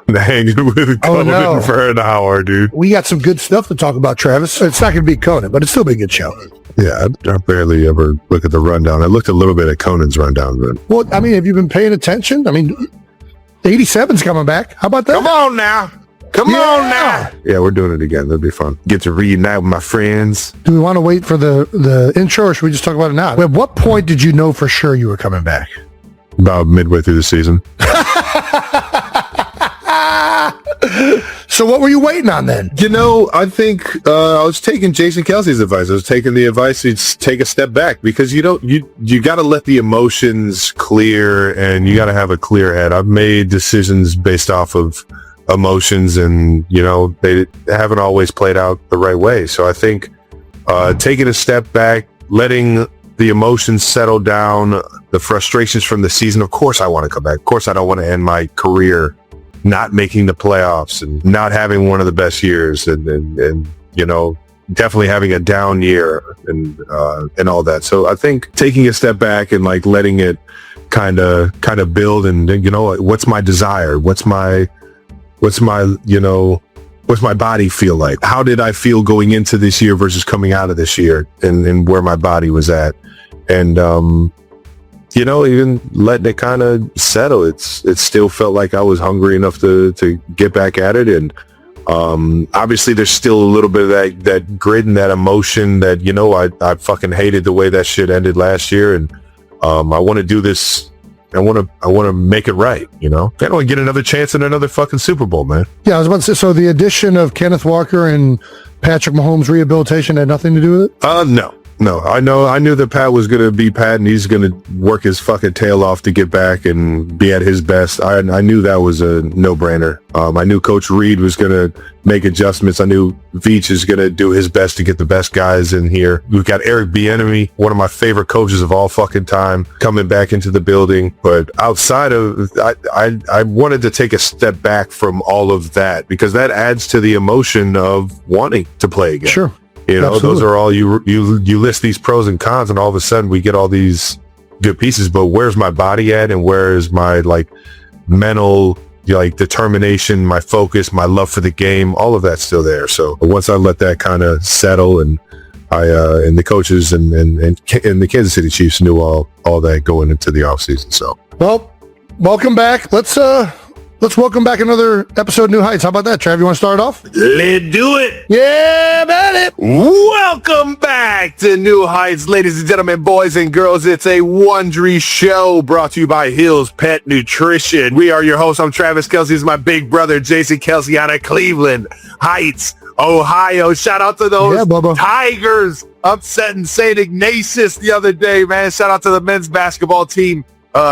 hanging with Conan for an hour, dude. We got some good stuff to talk about, Travis. It's not going to be Conan, but it's still be a good show. Yeah, I barely ever look at the rundown. I looked a little bit at Conan's rundown, but well, I mean, have you been paying attention? I mean, 87's coming back. How about that? Come on now. Come on now. Yeah, we're doing it again. That'll be fun. Get to reunite with my friends. Do we want to wait for the intro, or should we just talk about it now? At what point did you know for sure you were coming back? About midway through the season. So what were you waiting on then? You know, I think I was taking Jason Kelce's advice. I was taking the advice to take a step back, because you got to let the emotions clear, and you got to have a clear head. I've made decisions based off of emotions, and they haven't always played out the right way. So I think taking a step back, letting the emotions settle down, the frustrations from the season. Of course I want to come back. Of course I don't want to end my career not making the playoffs and not having one of the best years, and definitely having a down year and all that. So I think taking a step back and like letting it kind of build, and what's my desire? What's my body feel like? How did I feel going into this year versus coming out of this year, and where my body was at? And, even letting it kind of settle, it still felt like I was hungry enough to get back at it. And, obviously there's still a little bit of that grit and that emotion that, I fucking hated the way that shit ended last year. And, I want to do this. I want to make it right, I don't want to get another chance in another fucking Super Bowl, man. Yeah, I was about to say, so the addition of Kenneth Walker and Patrick Mahomes' rehabilitation had nothing to do with it? No, I knew that Pat was going to be Pat, and he's going to work his fucking tail off to get back and be at his best. I knew that was a no-brainer. I knew Coach Reed was going to make adjustments. I knew Veach is going to do his best to get the best guys in here. We've got Eric Bieniemy, one of my favorite coaches of all fucking time, coming back into the building. But outside of, I wanted to take a step back from all of that, because that adds to the emotion of wanting to play again. Sure. Absolutely. Those are all you list these pros and cons, and all of a sudden we get all these good pieces. But where's my body at, and where is my mental determination, my focus, my love for the game? All of that's still there. So once I let that kind of settle, and and the coaches and the Kansas City Chiefs knew all that going into the offseason. So welcome back. Let's welcome back another episode of New Heights. How about that, Trav? You want to start it off? Let's do it. Yeah, about it. Welcome back to New Heights, ladies and gentlemen, boys and girls. It's a Wondery show brought to you by Hill's Pet Nutrition. We are your hosts. I'm Travis Kelce. This is my big brother, Jason Kelce, out of Cleveland Heights, Ohio. Shout out to those Tigers upsetting St. Ignatius the other day, man. Shout out to the men's basketball team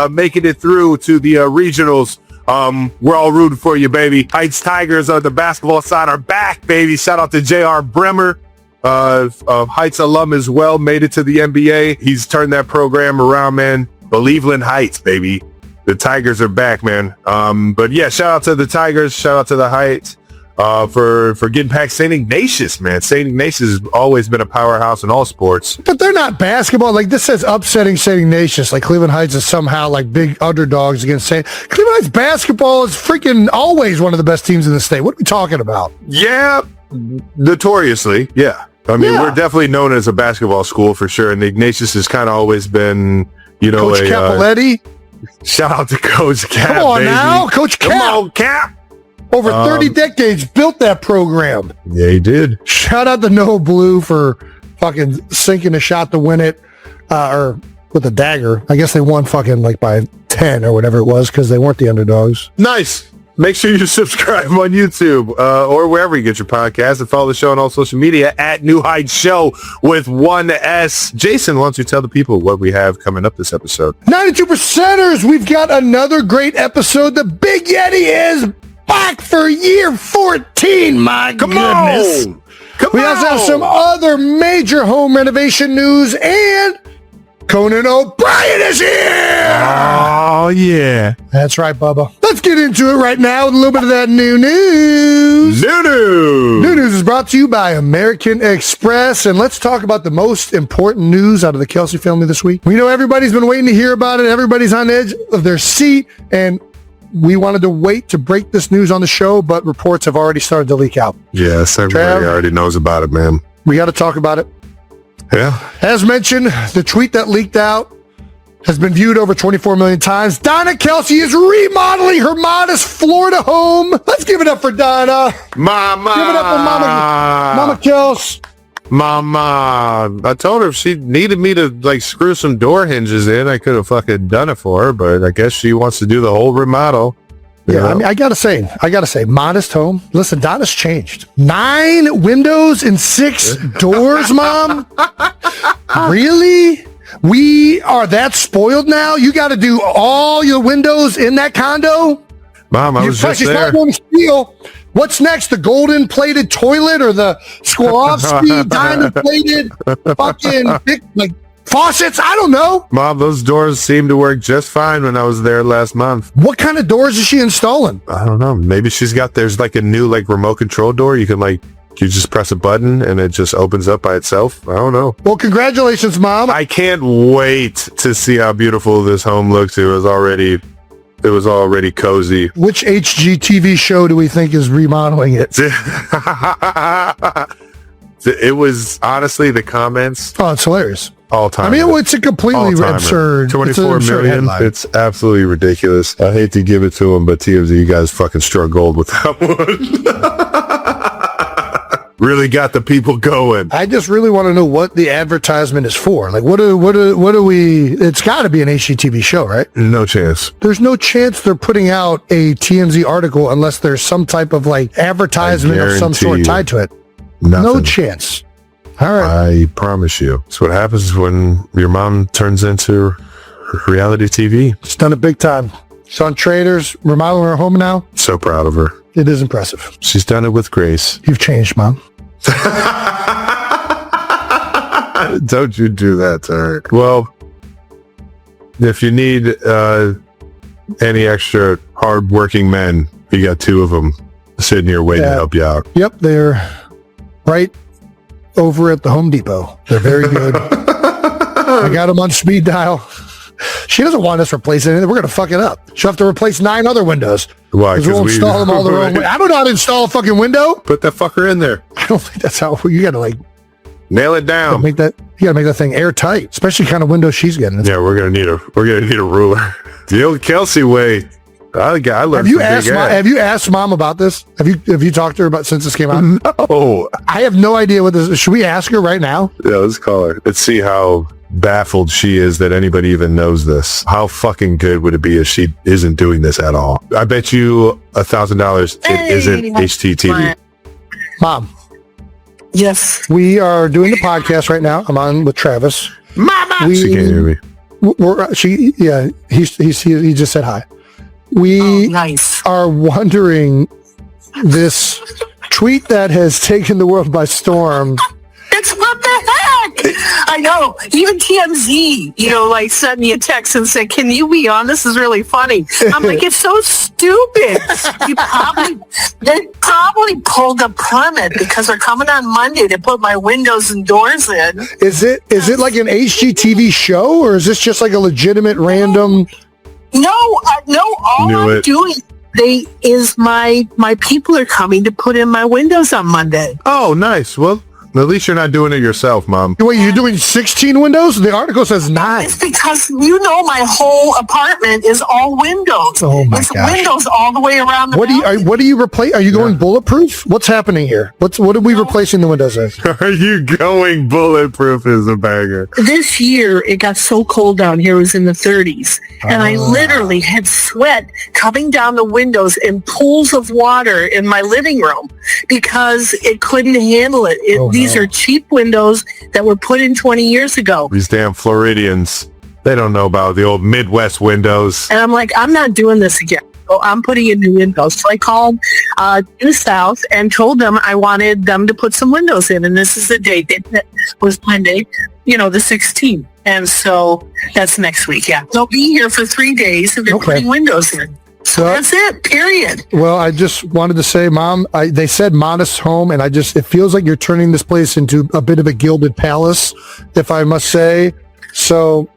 making it through to the regionals. We're all rooting for you, baby. Heights Tigers on the basketball side are back, baby. Shout out to J.R. Bremer, Heights alum as well, made it to the NBA. He's turned that program around, man. Believeland Heights, baby. The Tigers are back, man. But yeah, shout out to the Tigers. Shout out to the Heights for getting past St. Ignatius, man. St. Ignatius has always been a powerhouse in all sports. But they're not basketball. This says upsetting St. Ignatius. Cleveland Heights is somehow big underdogs against St. Cleveland Heights basketball is freaking always one of the best teams in the state. What are we talking about? Yeah, notoriously. Yeah. I mean, we're definitely known as a basketball school for sure. And the Ignatius has kind of always been, Coach Capoletti. Shout out to Coach Cap. Come on, baby. now, Coach Cap. Come on, Cap. Over 30 decades, built that program. Yeah, he did. Shout out to Noah Blue for fucking sinking a shot to win it, or with a dagger. I guess they won fucking by 10 or whatever it was, because they weren't the underdogs. Nice. Make sure you subscribe on YouTube or wherever you get your podcast, and follow the show on all social media at New Heights Show with one S. Jason, why don't you tell the people what we have coming up this episode? 92%ers, we've got another great episode. The Big Yeti is back for year 14, my goodness. We also have some other major home renovation news, and Conan O'Brien is here! Oh, yeah. That's right, Bubba. Let's get into it right now with a little bit of that new news. New news is brought to you by American Express, and let's talk about the most important news out of the Kelce family this week. We know everybody's been waiting to hear about it. Everybody's on the edge of their seat, and we wanted to wait to break this news on the show, but reports have already started to leak out. Yes, everybody already knows about it, man. We got to talk about it. Yeah. As mentioned, the tweet that leaked out has been viewed over 24 million times. Donna Kelce is remodeling her modest Florida home. Let's give it up for Donna. Mama. Give it up for Mama Kelce. Mama. I told her if she needed me to like screw some door hinges in, I could have fucking done it for her, but I guess she wants to do the whole remodel. Yeah, I mean, I gotta say, modest home. Listen, Donna's changed. 9 windows and 6 doors, Mom? Really? We are that spoiled now? You got to do all your windows in that condo? Mom, I was just there. Not going to steal. What's next? The golden plated toilet or the Swarovski diamond plated fucking big, like faucets? I don't know. Mom, those doors seemed to work just fine when I was there last month. What kind of doors is she installing? I don't know. Maybe there's like a new like remote control door. You just press a button and it just opens up by itself. I don't know. Well, congratulations, Mom. I can't wait to see how beautiful this home looks. It was already cozy. Which HGTV show do we think is remodeling it? It was honestly the comments. Oh, it's hilarious. All time. I mean, it's a completely absurd. 24 million. It's absolutely ridiculous. I hate to give it to them, but TMZ, you guys fucking struck gold with that one. Really got the people going. I just really want to know what the advertisement is for. Like, what do we? It's got to be an HGTV show, right? No chance. There's no chance they're putting out a TMZ article unless there's some type of like advertisement of some sort tied to it. Nothing. No chance. All right. I promise you. It's what happens when your mom turns into reality TV. She's done it big time. She's on Traders, remodeling her home now. So proud of her. It is impressive. She's done it with grace. You've changed, Mom. Don't you do that to her. Well, if you need any extra hard-working men, you got 2 of them sitting here waiting to help you out. Yep, they're right over at the Home Depot. They're very good. I got them on speed dial. She doesn't want us replacing anything. We're going to fuck it up. She'll have to replace 9 other windows. Why? Because we'll install them all the wrong way. I don't know how to install a fucking window. Put that fucker in there. I don't think that's how you got to like nail it down. You got to make that thing airtight, especially the kind of window she's getting. Yeah, we're gonna need a ruler. The old Kelce way. I learned. Have you asked Mom about this? Have you talked to her about since this came out? No. I have no idea what this is. Should we ask her right now? Yeah, let's call her. Let's see how baffled she is that anybody even knows this. How fucking good would it be if she isn't doing this at all? I bet you $1,000 it isn't HGTV. Mom. Yes. We are doing the podcast right now. I'm on with Travis. Mama. She can't hear me. He just said hi. We nice. are wondering this tweet that has taken the world by storm. It's what the heck? I know. Even TMZ, like sent me a text and said, "Can you be on? This is really funny." I'm like, it's so stupid. They probably pulled a permit because they're coming on Monday to put my windows and doors in. Is it like an HGTV show, or is this just like a legitimate random? No. All I'm doing is my people are coming to put in my windows on Monday. Oh, nice. Well, at least you're not doing it yourself, Mom. Wait, you're doing 16 windows? The article says 9. It's because my whole apartment is all windows. Oh my gosh. It's windows all the way around the What do you replace? Are you going bulletproof? What's happening here? What are we replacing the windows with? Are you going bulletproof is a banger. This year, it got so cold down here. It was in the 30s. And I literally had sweat coming down the windows and pools of water in my living room because it couldn't handle it. These are cheap windows that were put in 20 years ago. These damn Floridians, they don't know about the old Midwest windows. And I'm like, I'm not doing this again. So I'm putting in new windows. So I called Due South and told them I wanted them to put some windows in. And this is the date. It was Monday, the 16th. And so that's next week, yeah. They'll be here for 3 days and they're putting windows in. So that's it, period. Well, I just wanted to say, Mom, they said modest home, and it feels like you're turning this place into a bit of a gilded palace, if I must say. So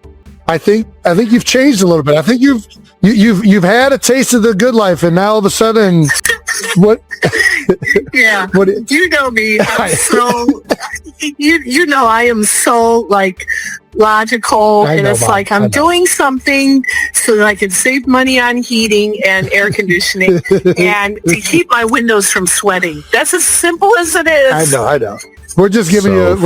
I think you've changed a little bit. I think you've had a taste of the good life, and now all of a sudden, what? Yeah, What? You know me. I'm so you know I am so like logical, and it's Mom, like I'm doing something so that I can save money on heating and air conditioning, and to keep my windows from sweating. That's as simple as it is. I know. We're just giving So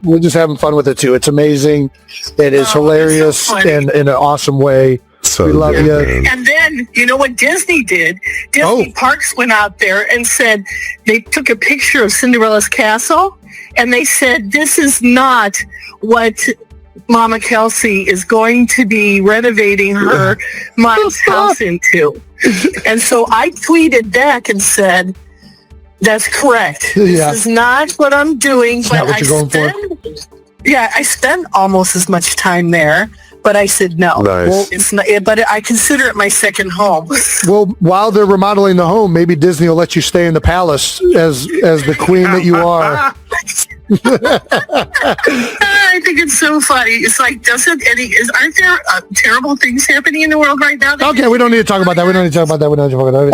we're just having fun with it too. It's amazing. It is hilarious so funny. and in an awesome way. So We love good, you. man. And then, you know what Disney did? Disney Parks went out there and said, they took a picture of Cinderella's castle, and they said, this is not what Mama Kelce is going to be renovating her mom's house into. And so I tweeted back and said, that's correct. Yeah. This is not what I'm doing. not what you're going for? Yeah, I spend almost as much time there. But I said no. Nice. Well, it's not. But I consider it my second home. Well, while they're remodeling the home, maybe Disney will let you stay in the palace as the queen that you are. I think it's so funny. It's like, aren't there terrible things happening in the world right now? Okay, we don't need to talk about that.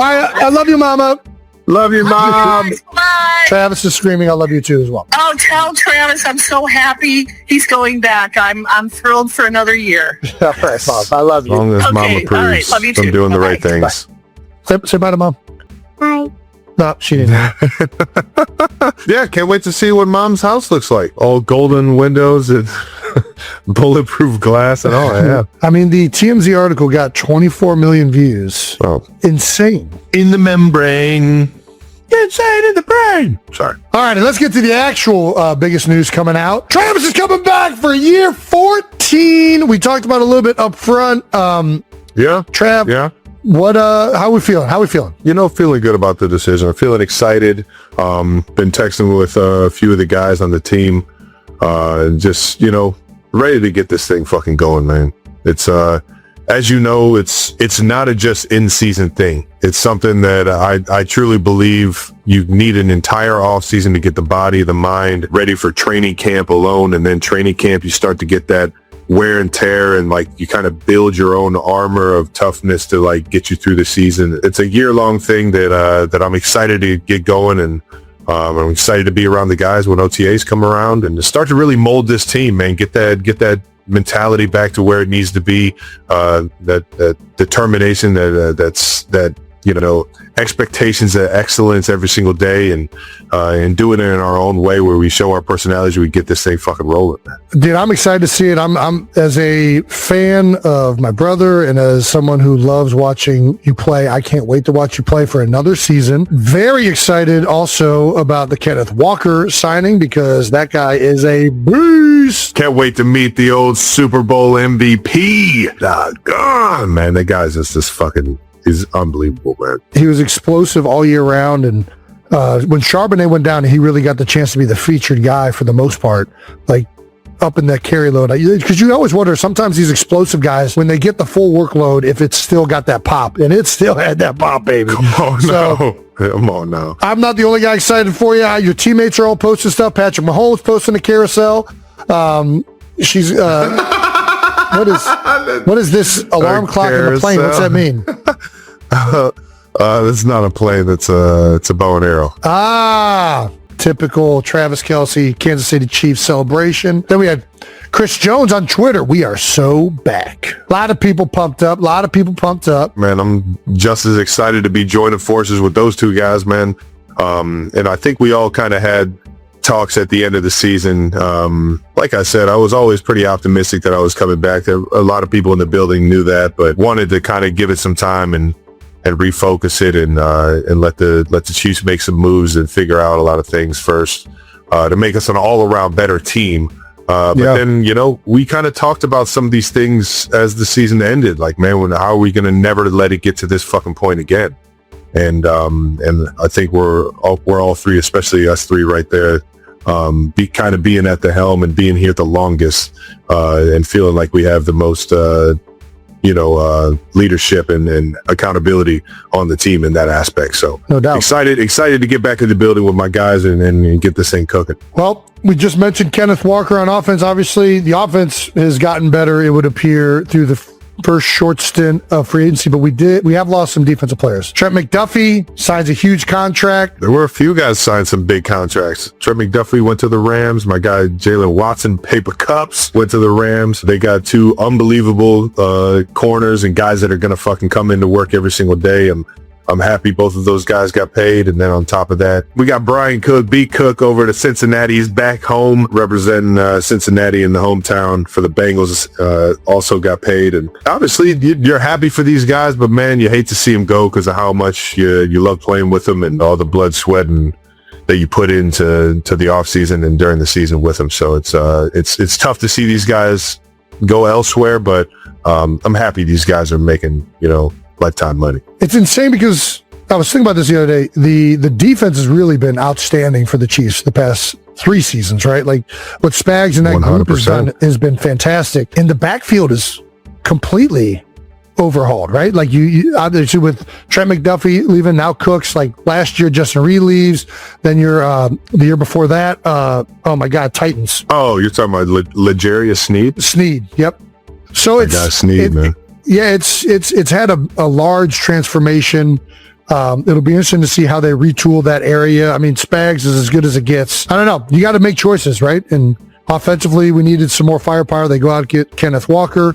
I love you, Mama. Love you, Mom. Bye. Travis is screaming, I love you too as well. Oh, tell Travis I'm so happy he's going back. I'm thrilled for another year. All right, Mom. I love As long you. as Okay, Mom all approves, right, love you too. I'm doing the Bye-bye. right things. Say bye to Mom. Bye. No, she didn't. Yeah, can't wait to see what Mom's house looks like. All golden windows and bulletproof glass and all. Yeah. I mean, the TMZ article got 24 million views. Oh, Insane. in the membrane. Inside in the brain. Sorry. All right, and let's get to the actual biggest news coming out. Travis is coming back for year 14. We talked about it a little bit up front. Yeah. Trav, Yeah. what? How we feeling? You know, feeling good about the decision. I'm feeling excited. Been texting with a few of the guys on the team. And just, you know, ready to get this thing fucking going, man. It's, as you know, it's not a just in-season thing. It's something that I truly believe you need an entire off-season to get the body, the mind ready for training camp alone. And then training camp, you start to get that wear and tear, and like you kind of build your own armor of toughness to like get you through the season. It's a year-long thing that I'm excited to get going, and I'm excited to be around the guys when OTAs come around and to start to really mold this team, man. Get that mentality back to where it needs to be. That determination, that you know, expectations of excellence every single day, and doing it in our own way where we show our personalities, we get this thing fucking rolling, man. Dude, I'm excited to see it. I'm as a fan of my brother and as someone who loves watching you play, I can't wait to watch you play for another season. Very excited also about the Kenneth Walker signing, because that guy is a beast. Can't wait to meet the old Super Bowl MVP. Doggone, man, that guy's just this fucking, he's unbelievable, man. He was explosive all year round, and when Charbonnet went down, he really got the chance to be the featured guy for the most part, like up in that carry load. Because you always wonder, sometimes these explosive guys, when they get the full workload, if it's still got that pop, and it still had that pop, baby. Come on now. I'm not the only guy excited for you. Your teammates are all posting stuff. Patrick Mahomes posting a carousel. She's what is this alarm clock in the plane? What's that mean? It's not a plane. It's a bow and arrow. Typical Travis Kelce, Kansas City Chiefs celebration. Then we had Chris Jones on Twitter. We are so back. A lot of people pumped up. Man, I'm just as excited to be joining forces with those two guys, man. And I think we all kind of had talks at the end of the season. Like I said, I was always pretty optimistic that I was coming back. A lot of people in the building knew that, but wanted to kind of give it some time and refocus it and let the Chiefs make some moves and figure out a lot of things first to make us an all-around better team. Then, you know, we kind of talked about some of these things as the season ended. Like, man, how are we going to never let it get to this fucking point again? And I think we're all three, especially us three right there, being at the helm and being here the longest, and feeling like we have the most leadership and accountability on the team in that aspect. So no doubt. Excited to get back in the building with my guys and get this thing cooking. Well, we just mentioned Kenneth Walker on offense. Obviously, the offense has gotten better, it would appear, through the first short stint of free agency, but we have lost some defensive players. Trent McDuffie signs a huge contract. There were a few guys signed some big contracts. Trent McDuffie went to the Rams. My guy Jalen Watson, Paper Cups, went to the Rams. They got two unbelievable corners and guys that are going to fucking come into work every single day. I'm happy both of those guys got paid. And then on top of that, we got Brian Cook, B. Cook, over to Cincinnati. He's back home representing Cincinnati in the hometown for the Bengals. Also got paid. And obviously you're happy for these guys, but man, you hate to see them go because of how much you love playing with them and all the blood, sweat, and that you put into the off season and during the season with them. So it's tough to see these guys go elsewhere, but I'm happy these guys are making, lifetime money. It's insane because I was thinking about this the other day. The defense has really been outstanding for the Chiefs the past 3 seasons, right? Like what Spags and that 100%. group has been fantastic. And the backfield is completely overhauled, right? Like you obviously with Trent McDuffie leaving, now Cooks, like last year Justin Reed leaves, then you're the year before that, oh my God, Titans. Oh, you're talking about L'Jarius Sneed, yep. So man. Yeah, it's had a large transformation. It'll be interesting to see how they retool that area. I mean, Spags is as good as it gets. I don't know. You got to make choices, right? And offensively, we needed some more firepower. They go out and get Kenneth Walker.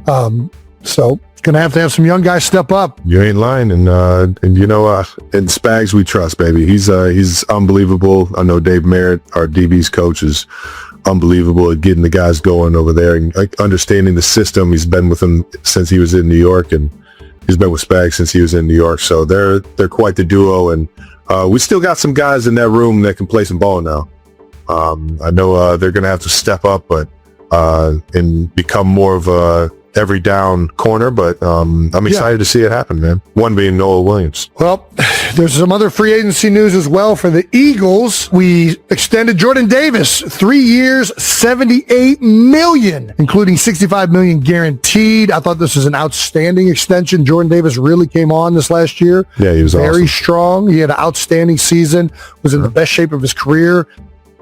So it's going to have some young guys step up. You ain't lying. And in Spags, we trust, baby. He's unbelievable. I know Dave Merritt, our DB's coach, is unbelievable at getting the guys going over there and understanding the system. He's been with them since he was in New York, and he's been with Spags since he was in New York. So they're quite the duo, and we still got some guys in that room that can play some ball now. I know they're going to have to step up, but and become more of a every down corner, but I'm excited to see it happen, man. One being Noah Williams. Well, there's some other free agency news as well for the Eagles. We extended Jordan Davis 3 years, $78 million, including $65 million guaranteed. I thought this was an outstanding extension. Jordan Davis really came on this last year. Yeah, he was very awesome. Strong. He had an outstanding season, was in the best shape of his career.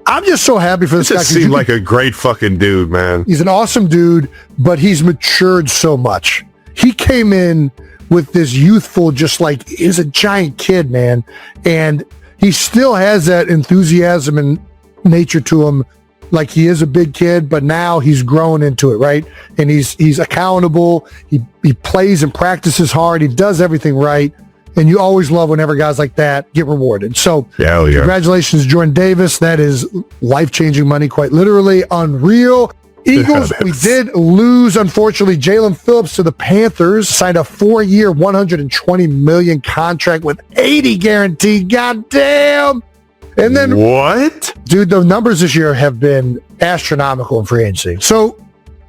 I'm just so happy for this guy. He seemed like a great fucking dude, man. He's an awesome dude, but he's matured so much. He came in with this youthful, just like, he's a giant kid, man. And he still has that enthusiasm and nature to him. Like he is a big kid, but now he's grown into it, right? And he's accountable. He plays and practices hard. He does everything right. And you always love whenever guys like that get rewarded. So congratulations, Jordan Davis. That is life-changing money, quite literally. Unreal. Eagles, we did lose, unfortunately, Jalen Phillips to the Panthers. Signed a 4-year, $120 million contract with 80 guaranteed. Goddamn. And then what? Dude, the numbers this year have been astronomical in free agency. So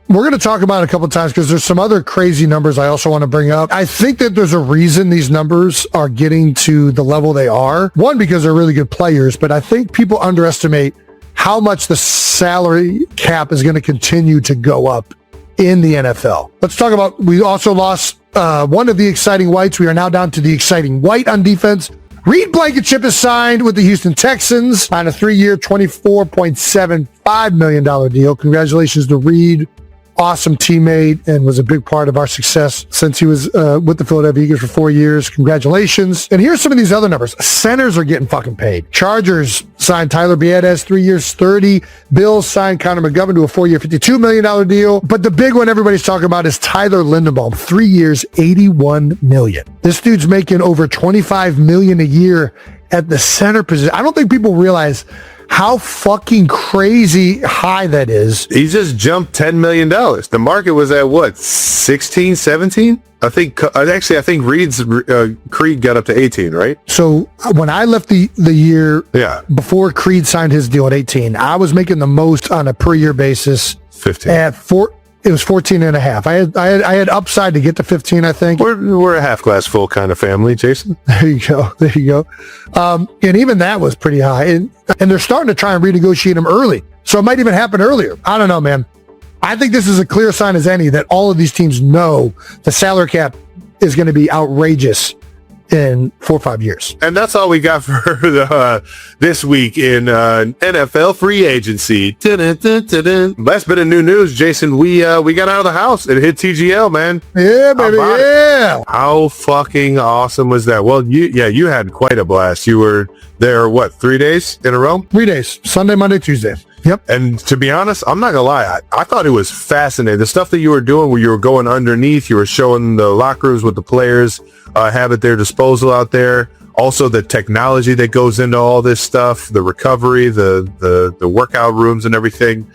we're going to talk about it a couple of times because there's some other crazy numbers I also want to bring up. I think that there's a reason these numbers are getting to the level they are. One, because they're really good players, but I think people underestimate how much the salary cap is going to continue to go up in the NFL. Let's talk about, we also lost one of the exciting whites. We are now down to the exciting white on defense. Reed Blankenship is signed with the Houston Texans on a 3-year, $24.75 million deal. Congratulations to Reed. Awesome teammate and was a big part of our success since he was with the Philadelphia Eagles for 4 years. Congratulations. And here's some of these other numbers. Centers are getting fucking paid. Chargers signed Tyler Biadasz, 3 years, 30. Bills signed Connor McGovern to a 4-year, $52 million deal. But the big one everybody's talking about is Tyler Linderbaum, 3 years, $81 million. This dude's making over $25 million a year at the center position. I don't think people realize how fucking crazy high that is. He just jumped $10 million. The market was at what, 16, 17? I think Reed's Creed got up to 18, right? So when I left the year before Creed signed his deal at 18, I was making the most on a per year basis. 15. It was 14 and a half. I had upside to get to 15, I think. We're a half glass full kind of family, Jason. There you go. And even that was pretty high. And they're starting to try and renegotiate him early. So it might even happen earlier. I don't know, man. I think this is a clear sign as any that all of these teams know the salary cap is going to be outrageous in 4 or 5 years. And that's all we got for this week in NFL free agency. Last bit of new news, Jason. We got out of the house and hit TGL, man. Yeah, baby. Yeah. How fucking awesome was that? Well, you had quite a blast. You were there, 3 days in a row? 3 days. Sunday, Monday, Tuesday. Yep. And to be honest, I'm not gonna lie. I thought it was fascinating. The stuff that you were doing where you were going underneath, you were showing the locker rooms with the players have at their disposal out there. Also the technology that goes into all this stuff, the recovery, the workout rooms and everything.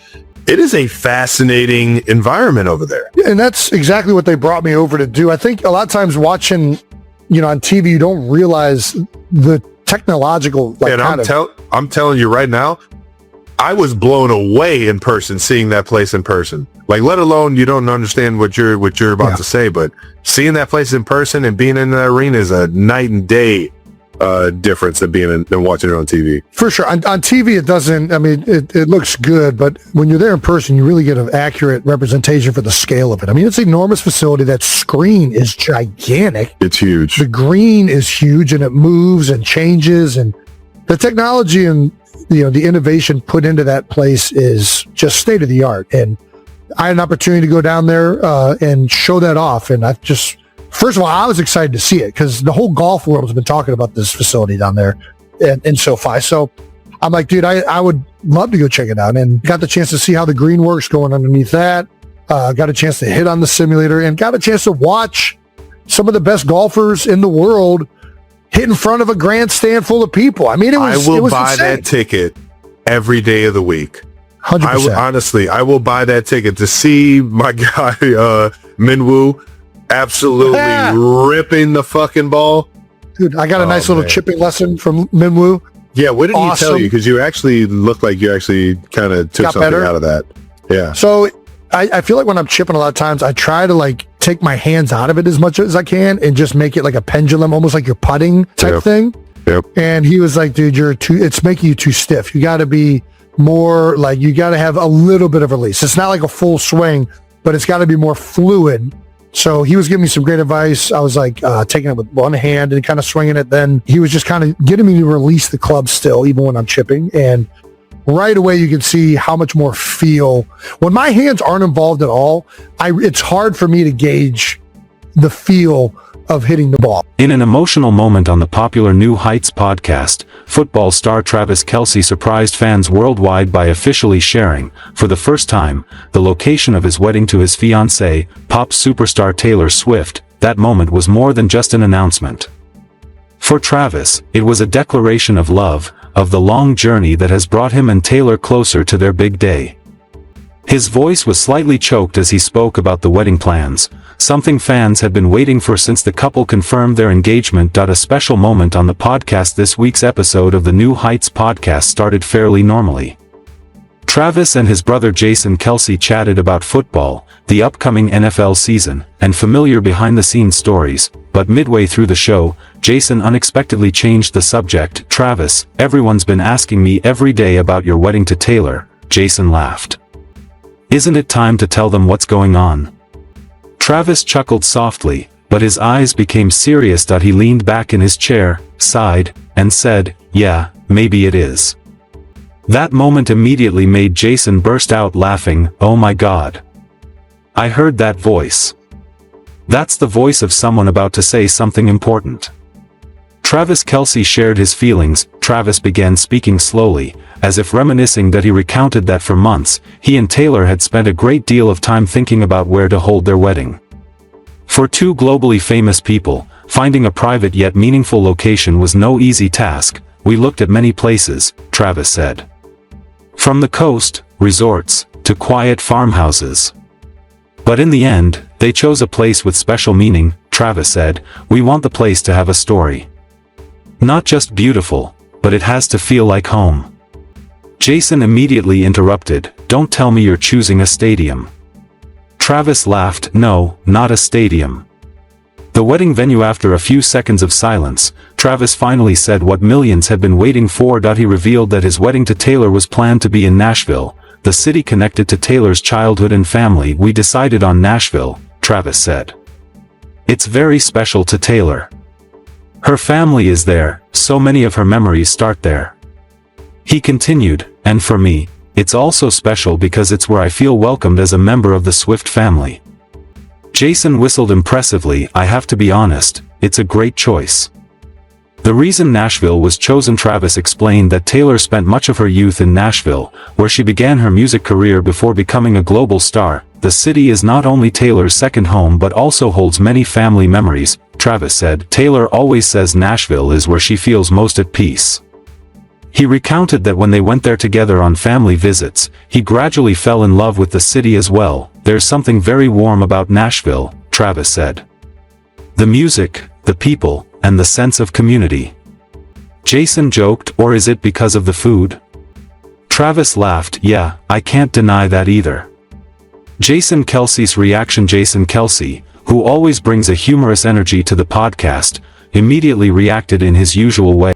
It is a fascinating environment over there. And that's exactly what they brought me over to do. I think a lot of times watching, on TV, you don't realize the technological, and I'm telling you right now, I was blown away in person, seeing that place in person. Like, let alone you don't understand what you're about to say, but seeing that place in person and being in the arena is a night and day difference than watching it on TV. For sure. On TV, it doesn't, it looks good, but when you're there in person, you really get an accurate representation for the scale of it. It's an enormous facility. That screen is gigantic. It's huge. The green is huge, and it moves and changes, and the technology and the innovation put into that place is just state of the art. And I had an opportunity to go down there and show that off. And first of all, I was excited to see it because the whole golf world has been talking about this facility down there in SoFi. So I'm like, dude, I would love to go check it out, and got the chance to see how the green works going underneath that. Got a chance to hit on the simulator and got a chance to watch some of the best golfers in the world hit in front of a grandstand full of people. I will buy insane. that ticket every day of the week. 100%. Honestly, I will buy that ticket to see my guy, Minwoo, absolutely ripping the fucking ball. Dude, I got a nice little chipping lesson from Minwoo. Yeah, what did he tell you? Because you actually looked like you actually kind of took something better out of that. Yeah. So I feel like when I'm chipping, a lot of times I try to take my hands out of it as much as I can and just make it like a pendulum, almost like you're putting type thing. Yep. And he was like, dude, it's making you too stiff. You got to be more you got to have a little bit of release. It's not like a full swing, but it's got to be more fluid. So he was giving me some great advice. I was taking it with one hand and kind of swinging it. Then he was just kind of getting me to release the club still, even when I'm chipping. And right away, you can see how much more feel. When my hands aren't involved at all, it's hard for me to gauge the feel of hitting the ball. In an emotional moment on the popular New Heights podcast, football star Travis Kelce surprised fans worldwide by officially sharing, for the first time, the location of his wedding to his fiancée, pop superstar Taylor Swift. That moment was more than just an announcement. For Travis, it was a declaration of love, of the long journey that has brought him and Taylor closer to their big day. His voice was slightly choked as he spoke about the wedding plans, something fans had been waiting for since the couple confirmed their engagement. A special moment on the podcast. This week's episode of the New Heights podcast started fairly normally. Travis and his brother Jason Kelce chatted about football, the upcoming NFL season, and familiar behind-the-scenes stories, but midway through the show, Jason unexpectedly changed the subject. "Travis, everyone's been asking me every day about your wedding to Taylor," Jason laughed. "Isn't it time to tell them what's going on?" Travis chuckled softly, but his eyes became serious. He leaned back in his chair, sighed, and said, "Yeah, maybe it is." That moment immediately made Jason burst out laughing. "Oh my God. I heard that voice. That's the voice of someone about to say something important." Travis Kelce shared his feelings. Travis began speaking slowly, as if reminiscing that he recounted that for months, he and Taylor had spent a great deal of time thinking about where to hold their wedding. For two globally famous people, finding a private yet meaningful location was no easy task. "We looked at many places," Travis said. "From the coast, resorts, to quiet farmhouses. But in the end, they chose a place with special meaning," Travis said. "We want the place to have a story. Not just beautiful, but it has to feel like home." Jason immediately interrupted, "Don't tell me you're choosing a stadium." Travis laughed. "No, not a stadium. The wedding venue." After a few seconds of silence, Travis finally said what millions had been waiting for. He revealed that his wedding to Taylor was planned to be in Nashville, the city connected to Taylor's childhood and family. We decided on Nashville, Travis said. It's very special to Taylor. Her family is there, so many of her memories start there. He continued, and for me, it's also special because it's where I feel welcomed as a member of the Swift family. Jason whistled impressively. I have to be honest, it's a great choice. The reason Nashville was chosen. Travis explained that Taylor spent much of her youth in Nashville, where she began her music career before becoming a global star. The city is not only Taylor's second home but also holds many family memories, Travis said. Taylor always says Nashville is where she feels most at peace. He recounted that when they went there together on family visits, he gradually fell in love with the city as well. There's something very warm about Nashville, Travis said. The music, the people, and the sense of community. Jason joked, or is it because of the food? Travis laughed. Yeah, I can't deny that either. Jason Kelce's reaction. Jason Kelce, who always brings a humorous energy to the podcast, immediately reacted in his usual way.